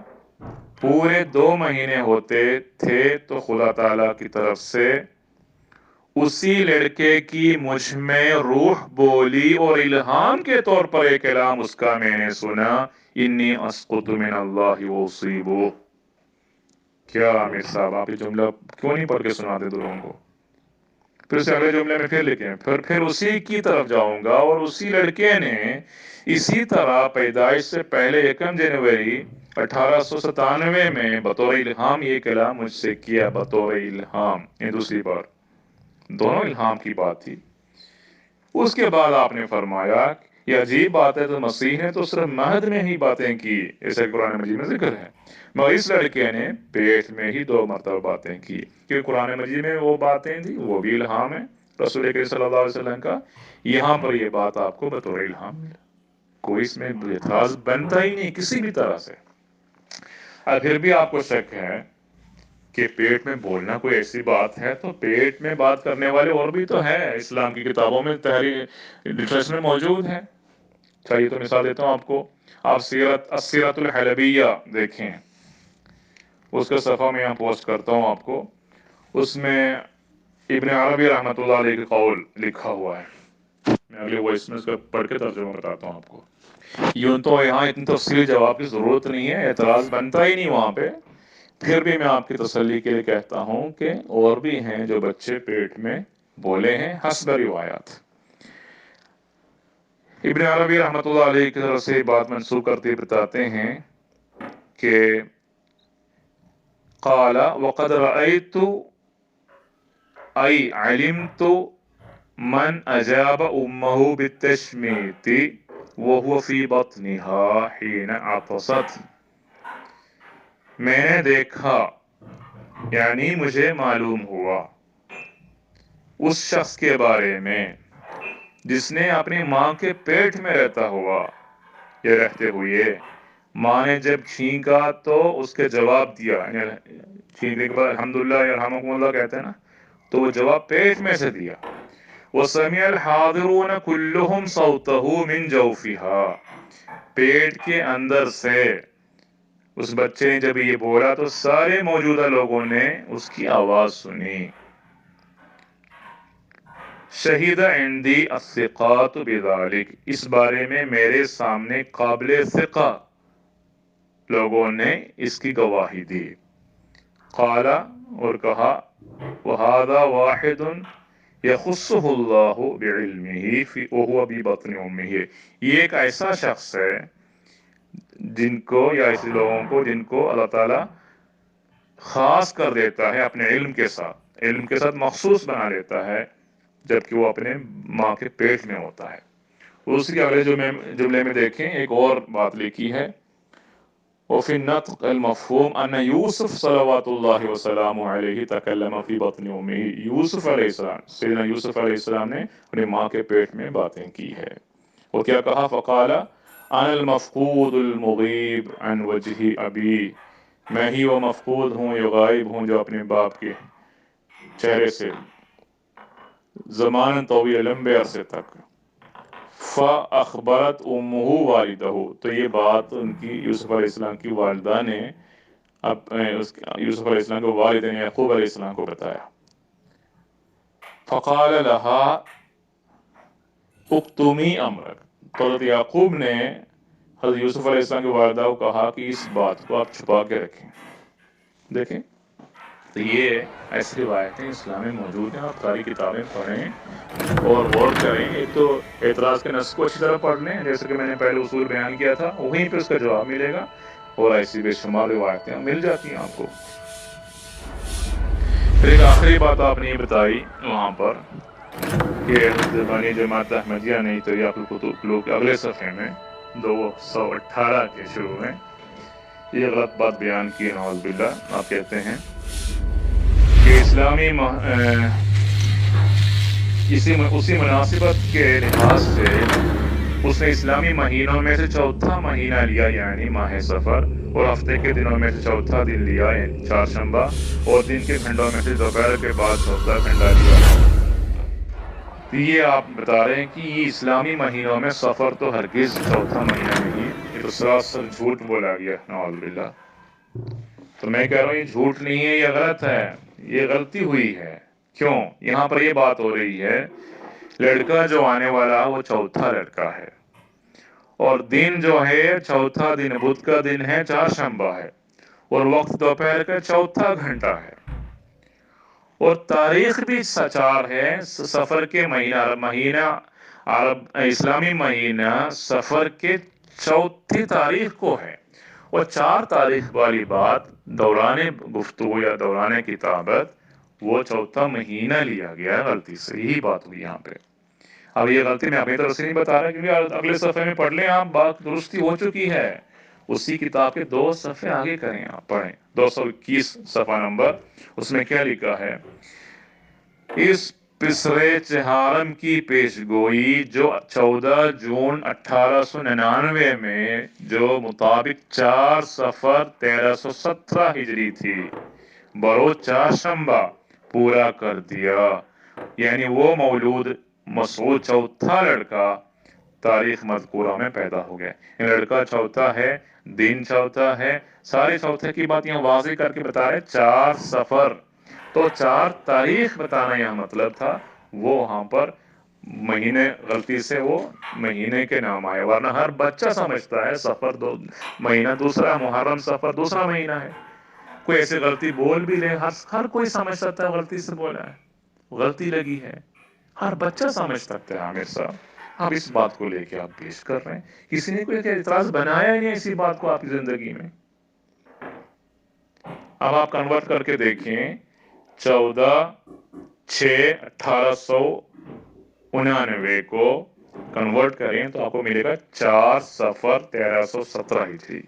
پورے 2 مہینے ہوتے تھے تو خدا تعالیٰ کی طرف سے اسی لڑکے کی مجھ میں روح بولی اور الہام کے طور پر ایک کلام اس کا میں نے سنا، انی اسقط من اللہ واصیبہ. کیا عامر صاحب آپ یہ جملہ کیوں نہیں پڑھ کے سناتے لوگوں کو؟ پھر اسے اگلے جملے میں پھر لکھیں، پھر اسی کی طرف جاؤں گا اور اسی لڑکے نے اسی طرح پیدائش سے پہلے 1 جنوری 1897 میں بطور الہام یہ کلام مجھ سے کیا، بطور الہام. یہ دوسری بار، دونوں الہام کی بات تھی. اس کے بعد آپ نے فرمایا یہ عجیب بات ہے، تو مسیح نے تو صرف مہد میں ہی باتیں کی، ایسے قرآن مجید میں ذکر ہے، مگر اس لڑکے نے پیٹ میں ہی 2 مرتبہ باتیں کی. کیونکہ قرآن مجید میں وہ باتیں تھیں، وہ بھی الہام ہے رسول کریم صلی اللہ علیہ وسلم کا. یہاں پر یہ بات آپ کو بطور الہام ملا، کوئی اس میں اعتراض بنتا ہی نہیں کسی بھی طرح سے. اور پھر بھی آپ کو شک ہے کہ پیٹ میں بولنا کوئی ایسی بات ہے، تو پیٹ میں بات کرنے والے اور بھی تو ہے، اسلام کی کتابوں میں تحریر لٹریچر میں موجود ہے. چلیے تو مثال دیتا ہوں آپ کو، آپ السیرۃ الحلبیہ دیکھیں، اس کا صفحہ میں یہاں پوسٹ کرتا ہوں آپ کو. اس میں ابن عربی رحمۃ اللہ علیہ کا قول لکھا ہوا ہے. میں اگلے وائس میں اس کا پڑھ کے ترجمہ بتاتا ہوں آپ کو. یوں تو یہاں اتنی تفصیلی جواب کی ضرورت نہیں ہے، اعتراض بنتا ہی نہیں وہاں پہ. پھر بھی میں آپ کی تسلی کے لیے کہتا ہوں کہ اور بھی ہیں جو بچے پیٹ میں بولے ہیں حسب روایات. ابن عربی رحمۃ اللہ علیہ کی طرف سے بات منسوخ کرتے بتاتے ہیں کہ قال وقد رأيت أي علمت من أجاب أمه بالتشميت وهو في بطنها حين عطست. میں نے دیکھا، یعنی مجھے معلوم ہوا اس شخص کے بارے میں جس نے اپنی ماں کے پیٹ میں رہتا ہوا یا رہتے ہوئے ماں نے جب چھینکا تو اس کے جواب دیا، یعنی چھینکنے کے بعد الحمدللہ یرحمکم اللہ کہتے ہیں نا، تو وہ جواب پیٹ میں سے دیا. وَسَمِعَ الْحَاضِرُونَ كُلُّهُمْ صَوْتَهُ مِنْ جَوْفِهَا. پیٹ کے اندر سے اس بچے نے جب یہ بولا تو سارے موجودہ لوگوں نے اس کی آواز سنی. شہید عندی الثقات بذالک، اس بارے میں میرے سامنے قابل ثقہ لوگوں نے اس کی گواہی دی. قال، اور کہا، وَهَذَا وَاحِدٌ يَخُصُّهُ اللَّهُ بِعِلْمِهِ وَهُوَ بِبَطْنِ أُمِّهِ. یہ ایک ایسا شخص ہے جن کو یا ایسے لوگوں کو جن کو اللہ تعالیٰ خاص کر دیتا ہے اپنے علم کے ساتھ مخصوص بنا لیتا ہے جبکہ وہ اپنے ماں کے پیٹ میں ہوتا ہے. اس کے اگلے جملے میں دیکھیں ایک اور بات لکھی ہے، وفي النطق المفهوم أن يوسف صلوات الله وسلامه عليه تكلم في بطن أمه. یوسف علیہ السلام، سیدنا یوسف علیہ السلام نے اپنی ماں کے پیٹ میں باتیں کی ہے. وہ کیا کہا؟ فقال أنا المفقود المغيب عن وجه أبي. میں ہی وہ مفقود ہوں، جو غائب ہوں، جو اپنے باپ کے چہرے سے زمان طویل لمبے عرصے تک. فَأَخْبَرَتْ أُمُّهُ وَالِدَهُ. تو یہ بات ان کی یوسف علیہ السلام کی والدہ نے یوسف علیہ السلام کے والد نے یعقوب علیہ السلام کو بتایا. فَقَالَ لَهَا اُكْتُمِي أَمْرَكَ. تو حضرت یعقوب نے حضرت یوسف علیہ السلام کی والدہ کو کہا کہ اس بات کو آپ چھپا کے رکھیں. دیکھیں تو یہ ایسی روایتیں اسلام میں موجود ہیں. آپ ساری کتابیں پڑھیں اور غور کریں. ایک تو اعتراض کے نص کو اچھی طرح پڑھ لیں، جیسے کہ میں نے پہلے اصول بیان کیا تھا، وہیں پہ اس کا جواب ملے گا، اور ایسی بے شمار روایتیں مل جاتی ہیں آپ کو. پھر ایک آخری بات آپ نے یہ بتائی وہاں پر کہ بانی جماعت احمدیہ نہیں تو یہ کتب لوگ اگلے صفحے میں 218 کے شروع میں یہ غلط بات بیان کی، نعوذ باللہ. آپ کہتے ہیں کہ اسی مناسبت کے لحاظ سے اس نے اسلامی مہینوں میں سے چوتھا مہینہ لیا، یعنی ماہ سفر، اور ہفتے کے دنوں میں سے چوتھا دن لیا، یعنی چہارشنبہ، اور دن کے گھنٹوں میں سے دوپہر کے بعد چوتھا گھنٹہ لیا. تو یہ آپ بتا رہے ہیں کہ یہ اسلامی مہینوں میں سفر تو ہرگز چوتھا مہینہ نہیں، یہ تو سراسر جھوٹ بولا گیا، نعوذ باللہ. تو میں کہہ رہا ہوں یہ جھوٹ نہیں ہے، یہ غلط ہے، یہ غلطی ہوئی ہے. کیوں؟ یہاں پر یہ بات ہو رہی ہے لڑکا جو آنے والا وہ چوتھا لڑکا ہے، اور دن جو ہے چوتھا دن بدھ کا دن ہے، چہارشنبہ ہے، اور وقت دوپہر کا چوتھا گھنٹہ ہے، اور تاریخ بھی 4 ہے. سفر کے مہینہ اسلامی مہینہ سفر کے چوتھی تاریخ کو ہے، اور 4 تاریخ والی بات دوران گفتگو یا دوران کتابت وہ چوتھا مہینہ لیا گیا، غلطی سے یہی بات ہوئی یہاں پہ. اب یہ غلطی میں اپنی طرف سے نہیں بتا رہا، کیونکہ اگلے صفحے میں پڑھ لیں آپ، بات درستی ہو چکی ہے. اسی کتاب کے 2 صفحے آگے کریں، آپ پڑھیں 221 صفحہ نمبر. اس میں کیا لکھا ہے؟ اس پسرے چہارم کی پیش گوئی جو 14 جون 1899 میں جو مطابق 4 صفر 1317 ہجری تھی بروز چہارشنبہ پورا کر دیا، یعنی وہ مولود مسعود چوتھا لڑکا تاریخ مذکورہ میں پیدا ہو گیا. لڑکا چوتھا ہے، دن چوتھا ہے، سارے چوتھے کی بات یہاں واضح کر کے بتا رہے. 4 صفر تو 4 تاریخ بتانا یہاں مطلب تھا، وہ وہاں پر مہینے غلطی سے وہ مہینے کے نام آئے، ورنہ ہر بچہ سمجھتا ہے سفر مہینہ دوسرا، محرم سفر دوسرا مہینہ ہے. کوئی ایسی غلطی بول بھی لے، ہر کوئی سمجھ سکتا ہے غلطی سے بولا ہے، غلطی لگی ہے، ہر بچہ سمجھ سکتا ہے. عامر صاحب آپ اس بات کو لے کے آپ پیش کر رہے ہیں، کسی نے کوئی اعتراض بنایا ہی نہیں اسی بات کو آپ کی زندگی میں. اب آپ کنورٹ کر کے دیکھیں، 14/6/1899 کو کنورٹ کریں تو آپ کو ملے گا 4 صفر 1317 ہجری.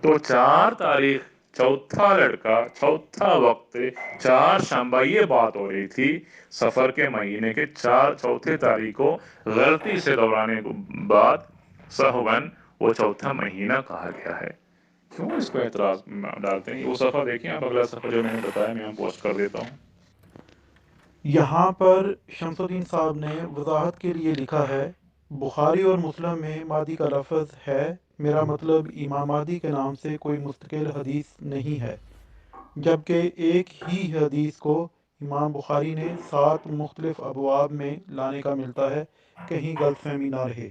تو 4 تاریخ چوتھا لڑکا، چوتھا وقت، چہارشنبہ، یہ بات ہو رہی تھی سفر کے مہینے کے چوتھے تاریخ کو غلطی سے دورانے بعد سہون وہ چوتھا مہینہ کہا گیا ہے. کیوں اس کو اعتراض ڈالتے ہیں؟ وہ صفحہ دیکھیں آپ، اگلا صفحہ جو میں نے بتایا میں پوسٹ کر دیتا ہوں. یہاں پر شمس الدین صاحب نے وضاحت کے لیے لکھا ہے، بخاری اور مسلم میں مہدی کا لفظ ہے، میرا مطلب امام مہدی کے نام سے کوئی مستقل حدیث نہیں ہے، جبکہ ایک ہی حدیث کو امام بخاری نے 7 مختلف ابواب میں لانے کا ملتا ہے، کہیں غلط فہمی نہ رہے.